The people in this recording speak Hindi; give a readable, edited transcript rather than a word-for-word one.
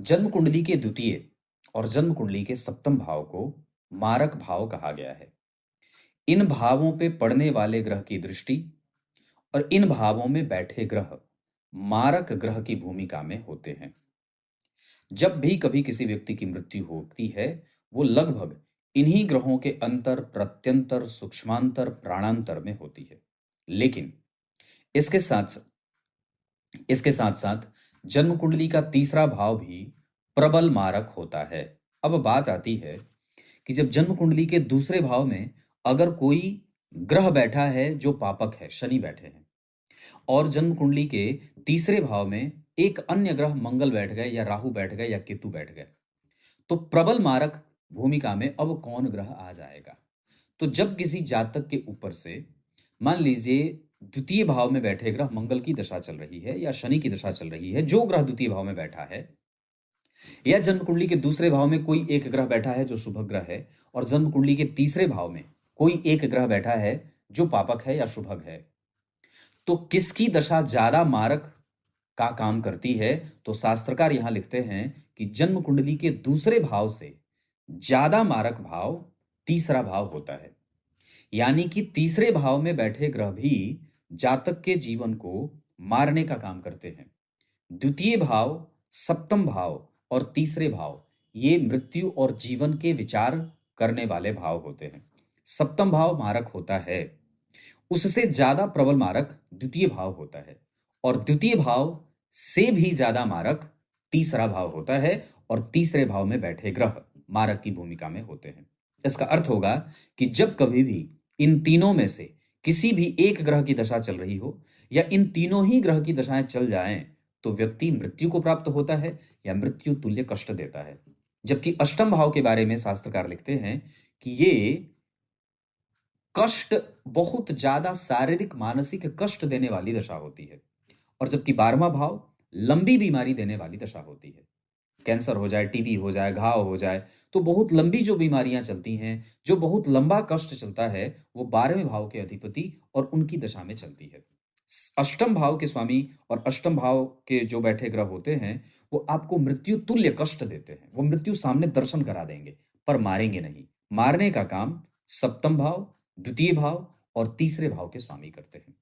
जन्म कुंडली के द्वितीय और जन्म कुंडली के सप्तम भाव को मारक भाव कहा गया है। इन भावों पे पड़ने वाले ग्रह की दृष्टि और इन भावों में बैठे ग्रह मारक ग्रह की भूमिका में होते हैं। जब भी कभी किसी व्यक्ति की मृत्यु होती है, वो लगभग इन्हीं ग्रहों के अंतर, प्रत्यंतर, सूक्ष्मांतर, प्राणांतर में होती है। लेकिन इसके साथ इसके साथ साथ जन्म कुंडली का तीसरा भाव भी प्रबल मारक होता है। अब बात आती है कि जब जन्म कुंडली के दूसरे भाव में अगर कोई ग्रह बैठा है जो पापक है, शनि बैठे हैं, और जन्म कुंडली के तीसरे भाव में एक अन्य ग्रह मंगल बैठ गए या राहु बैठ गए या केतु बैठ गए, तो प्रबल मारक भूमिका में अब कौन ग्रह आ जाएगा? तो जब किसी जातक के ऊपर से मान लीजिए द्वितीय भाव में बैठे ग्रह मंगल की दशा चल रही है या शनि की दशा चल रही है, जो ग्रह द्वितीय भाव में बैठा है, या जन्म कुंडली के दूसरे भाव में कोई एक ग्रह बैठा है जो शुभ ग्रह है, और जन्म कुंडली के तीसरे भाव में कोई एक ग्रह बैठा है जो पापक है या शुभग है, तो किसकी दशा ज्यादा मारक का काम करती है? तो शास्त्रकार यहां लिखते हैं कि जन्म कुंडली के दूसरे भाव से ज्यादा मारक भाव तीसरा भाव होता है। यानी कि तीसरे भाव में बैठे ग्रह भी जातक के जीवन को मारने का काम करते हैं। द्वितीय भाव, सप्तम भाव और तीसरे भाव ये मृत्यु और जीवन के विचार करने वाले भाव होते हैं। सप्तम भाव मारक होता है, उससे ज्यादा प्रबल मारक द्वितीय भाव होता है, और द्वितीय भाव से भी ज्यादा मारक तीसरा भाव होता है, और तीसरे भाव में बैठे ग्रह मारक की भूमिका में होते हैं। इसका अर्थ होगा कि जब कभी भी इन तीनों में से किसी भी एक ग्रह की दशा चल रही हो या इन तीनों ही ग्रह की दशाएं चल जाएं, तो व्यक्ति मृत्यु को प्राप्त होता है या मृत्यु तुल्य कष्ट देता है। जबकि अष्टम भाव के बारे में शास्त्रकार लिखते हैं कि ये कष्ट बहुत ज्यादा शारीरिक मानसिक कष्ट देने वाली दशा होती है, और जबकि 12वां भाव लंबी बीमारी देने वाली दशा होती है। कैंसर हो जाए, टीबी हो जाए, घाव हो जाए, तो बहुत लंबी जो बीमारियां चलती हैं, जो बहुत लंबा कष्ट चलता है, वो 12वें भाव के अधिपति और उनकी दशा में चलती है। अष्टम भाव के स्वामी और अष्टम भाव के जो बैठे ग्रह होते हैं, वो आपको मृत्यु तुल्य कष्ट देते हैं। वो मृत्यु सामने दर्शन करा देंगे पर मारेंगे नहीं। मारने का काम सप्तम भाव, द्वितीय भाव और तीसरे भाव के स्वामी करते हैं।